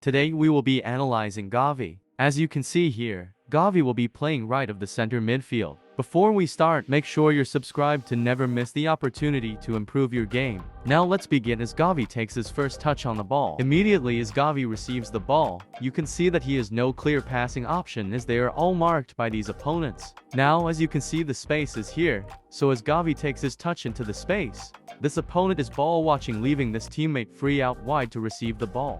Today we will be analyzing Gavi. As you can see here, Gavi will be playing right of the center midfield. Before we start, make sure you're subscribed to never miss the opportunity to improve your game. Now let's begin as Gavi takes his first touch on the ball. Immediately as Gavi receives the ball, you can see that he has no clear passing option as they are all marked by these opponents. Now as you can see, the space is here, so as Gavi takes his touch into the space, this opponent is ball watching, leaving this teammate free out wide to receive the ball.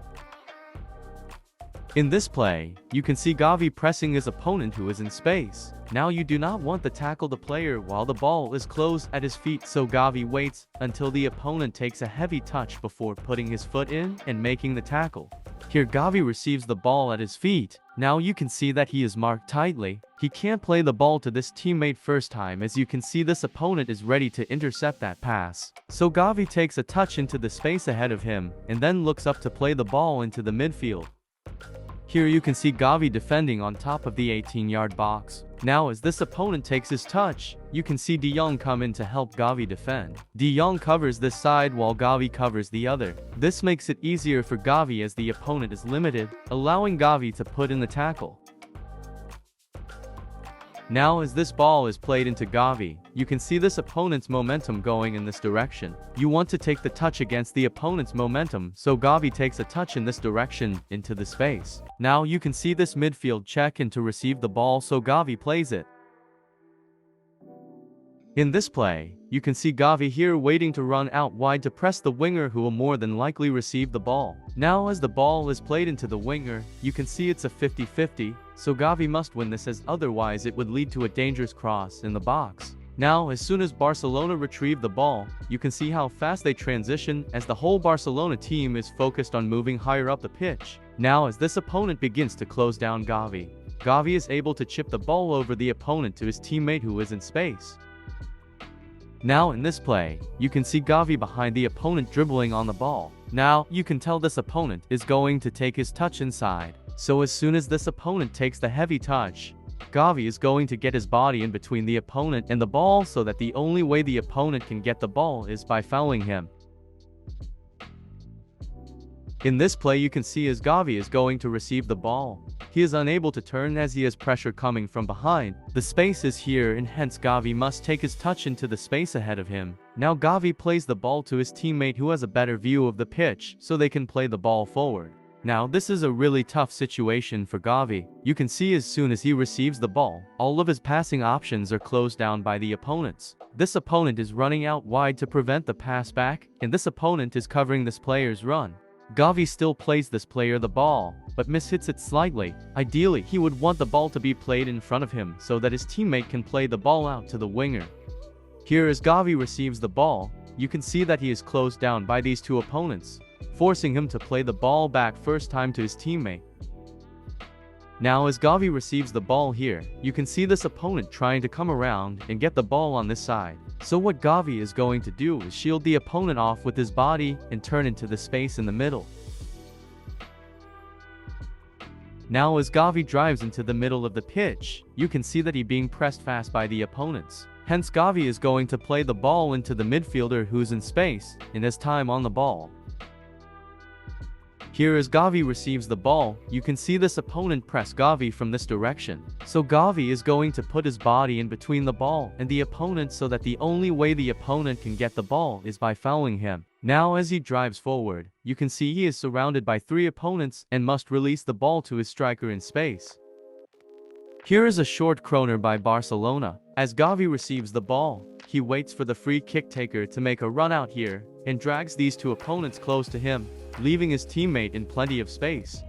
In this play, you can see Gavi pressing his opponent who is in space. Now you do not want to tackle the player while the ball is close at his feet, so Gavi waits until the opponent takes a heavy touch before putting his foot in and making the tackle. Here Gavi receives the ball at his feet. Now you can see that he is marked tightly. He can't play the ball to this teammate first time, as you can see this opponent is ready to intercept that pass. So Gavi takes a touch into the space ahead of him and then looks up to play the ball into the midfield. Here you can see Gavi defending on top of the 18-yard box. Now as this opponent takes his touch, you can see De Jong come in to help Gavi defend. De Jong covers this side while Gavi covers the other. This makes it easier for Gavi as the opponent is limited, allowing Gavi to put in the tackle. Now as this ball is played into Gavi, you can see this opponent's momentum going in this direction. You want to take the touch against the opponent's momentum, so Gavi takes a touch in this direction into the space. Now you can see this midfield check in to receive the ball, so Gavi plays it. In this play, you can see Gavi here waiting to run out wide to press the winger who will more than likely receive the ball. Now as the ball is played into the winger, you can see it's a 50-50, so Gavi must win this as otherwise it would lead to a dangerous cross in the box. Now as soon as Barcelona retrieve the ball, you can see how fast they transition as the whole Barcelona team is focused on moving higher up the pitch. Now as this opponent begins to close down Gavi, Gavi is able to chip the ball over the opponent to his teammate who is in space. Now in this play, you can see Gavi behind the opponent dribbling on the ball. Now, you can tell this opponent is going to take his touch inside. So as soon as this opponent takes the heavy touch, Gavi is going to get his body in between the opponent and the ball, so that the only way the opponent can get the ball is by fouling him. In this play you can see as Gavi is going to receive the ball, he is unable to turn as he has pressure coming from behind. The space is here and hence Gavi must take his touch into the space ahead of him. Now Gavi plays the ball to his teammate who has a better view of the pitch, so they can play the ball forward. Now this is a really tough situation for Gavi. You can see as soon as he receives the ball, all of his passing options are closed down by the opponents. This opponent is running out wide to prevent the pass back, and this opponent is covering this player's run. Gavi still plays this player the ball, but mishits it slightly. Ideally, he would want the ball to be played in front of him so that his teammate can play the ball out to the winger. Here as Gavi receives the ball, you can see that he is closed down by these two opponents, forcing him to play the ball back first time to his teammate. Now as Gavi receives the ball here, you can see this opponent trying to come around and get the ball on this side. So what Gavi is going to do is shield the opponent off with his body and turn into the space in the middle. Now as Gavi drives into the middle of the pitch, you can see that he being pressed fast by the opponents. Hence Gavi is going to play the ball into the midfielder who's in space and has time on the ball. Here as Gavi receives the ball, you can see this opponent press Gavi from this direction. So Gavi is going to put his body in between the ball and the opponent, so that the only way the opponent can get the ball is by fouling him. Now as he drives forward, you can see he is surrounded by three opponents and must release the ball to his striker in space. Here is a short corner by Barcelona. As Gavi receives the ball, he waits for the free kick taker to make a run out here and drags these two opponents close to him, leaving his teammate in plenty of space.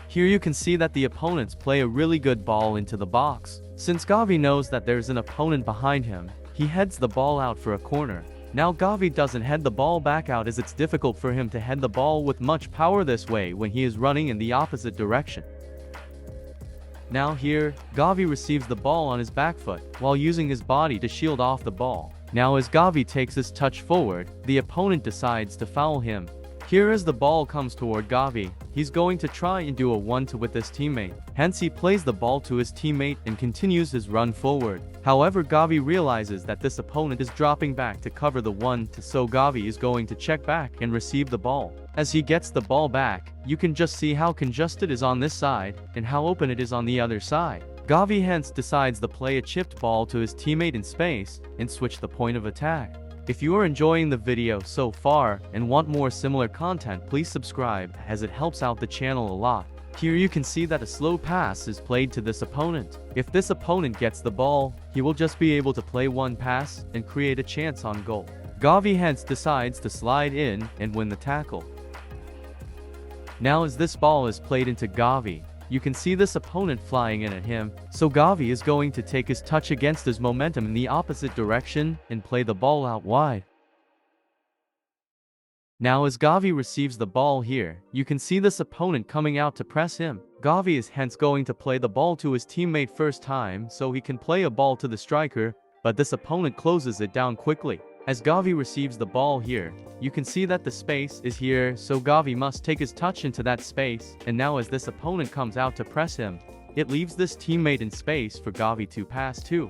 Here you can see that the opponents play a really good ball into the box. Since Gavi knows that there's an opponent behind him, he heads the ball out for a corner. Now Gavi doesn't head the ball back out as it's difficult for him to head the ball with much power this way when he is running in the opposite direction. Now here, Gavi receives the ball on his back foot while using his body to shield off the ball. Now as Gavi takes his touch forward, the opponent decides to foul him. Here as the ball comes toward Gavi, he's going to try and do a 1-2 with his teammate. Hence he plays the ball to his teammate and continues his run forward. However, Gavi realizes that this opponent is dropping back to cover the 1-2, so Gavi is going to check back and receive the ball. As he gets the ball back, you can just see how congested it is on this side and how open it is on the other side. Gavi hence decides to play a chipped ball to his teammate in space and switch the point of attack. If you are enjoying the video so far and want more similar content, please subscribe as it helps out the channel a lot. Here you can see that a slow pass is played to this opponent. If this opponent gets the ball, he will just be able to play one pass and create a chance on goal. Gavi hence decides to slide in and win the tackle. Now as this ball is played into Gavi, you can see this opponent flying in at him, so Gavi is going to take his touch against his momentum in the opposite direction and play the ball out wide. Now as Gavi receives the ball here, you can see this opponent coming out to press him. Gavi is hence going to play the ball to his teammate first time so he can play a ball to the striker, but this opponent closes it down quickly. As Gavi receives the ball here, you can see that the space is here, so Gavi must take his touch into that space, and now as this opponent comes out to press him, it leaves this teammate in space for Gavi to pass to.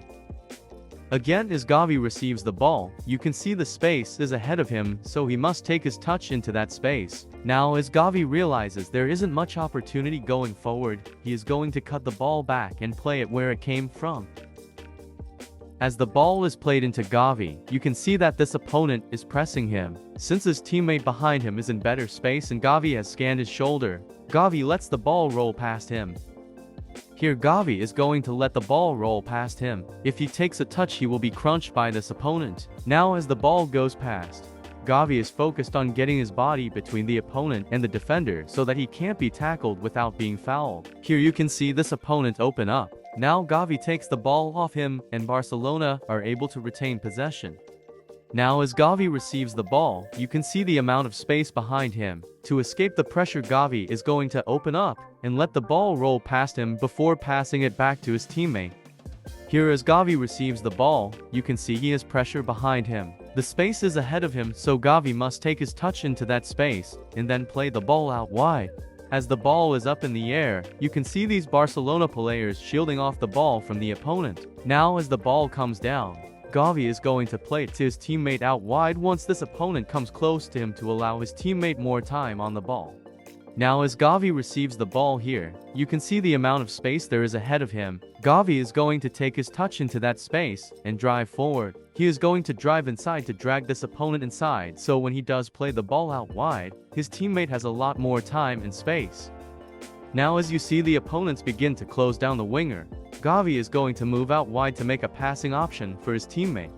Again as Gavi receives the ball, you can see the space is ahead of him, so he must take his touch into that space. Now as Gavi realizes there isn't much opportunity going forward, he is going to cut the ball back and play it where it came from. As the ball is played into Gavi, you can see that this opponent is pressing him. Since his teammate behind him is in better space and Gavi has scanned his shoulder, Gavi lets the ball roll past him. Here Gavi is going to let the ball roll past him. If he takes a touch, he will be crunched by this opponent. Now as the ball goes past, Gavi is focused on getting his body between the opponent and the defender so that he can't be tackled without being fouled. Here you can see this opponent open up. Now Gavi takes the ball off him and Barcelona are able to retain possession. Now as Gavi receives the ball, you can see the amount of space behind him. To escape the pressure, Gavi is going to open up and let the ball roll past him before passing it back to his teammate. Here as Gavi receives the ball, you can see he has pressure behind him. The space is ahead of him, so Gavi must take his touch into that space and then play the ball out wide. As the ball is up in the air, you can see these Barcelona players shielding off the ball from the opponent. Now as the ball comes down, Gavi is going to play it to his teammate out wide once this opponent comes close to him to allow his teammate more time on the ball. Now as Gavi receives the ball here, you can see the amount of space there is ahead of him. Gavi is going to take his touch into that space and drive forward. He is going to drive inside to drag this opponent inside, so when he does play the ball out wide, his teammate has a lot more time and space. Now as you see the opponents begin to close down the winger, Gavi is going to move out wide to make a passing option for his teammate.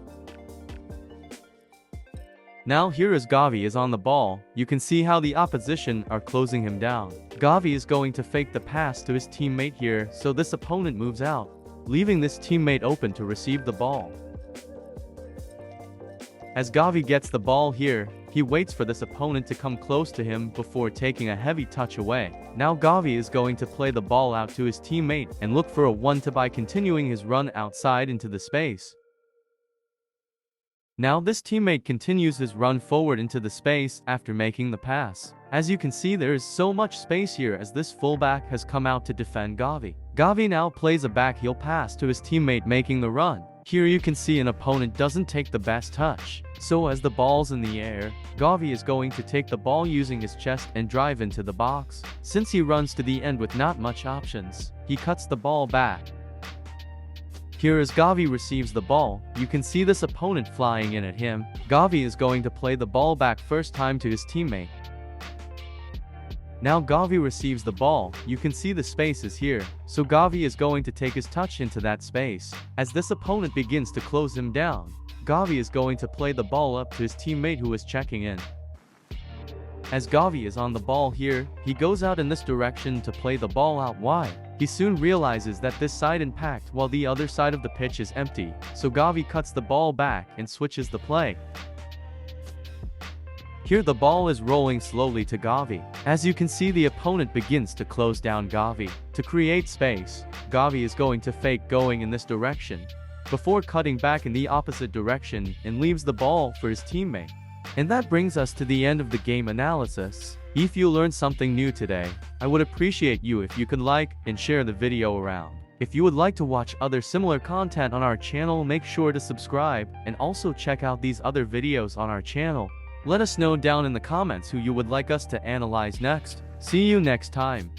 Now here as Gavi is on the ball, you can see how the opposition are closing him down. Gavi is going to fake the pass to his teammate here, so this opponent moves out, leaving this teammate open to receive the ball. As Gavi gets the ball here, he waits for this opponent to come close to him before taking a heavy touch away. Now Gavi is going to play the ball out to his teammate and look for a 1-2 by continuing his run outside into the space. Now this teammate continues his run forward into the space after making the pass. As you can see, there is so much space here as this fullback has come out to defend Gavi. Gavi now plays a backheel pass to his teammate making the run. Here you can see an opponent doesn't take the best touch. So as the ball's in the air, Gavi is going to take the ball using his chest and drive into the box. Since he runs to the end with not much options, he cuts the ball back. Here as Gavi receives the ball, you can see this opponent flying in at him. Gavi is going to play the ball back first time to his teammate. Now Gavi receives the ball, you can see the space is here, so Gavi is going to take his touch into that space. As this opponent begins to close him down, Gavi is going to play the ball up to his teammate who is checking in. As Gavi is on the ball here, he goes out in this direction to play the ball out wide. He soon realizes that this side is packed while the other side of the pitch is empty, so Gavi cuts the ball back and switches the play. Here the ball is rolling slowly to Gavi. As you can see, the opponent begins to close down Gavi. To create space, Gavi is going to fake going in this direction, before cutting back in the opposite direction and leaves the ball for his teammate. And that brings us to the end of the game analysis. If you learned something new today, I would appreciate you if you could like and share the video around. If you would like to watch other similar content on our channel, make sure to subscribe and also check out these other videos on our channel. Let us know down in the comments who you would like us to analyze next. See you next time.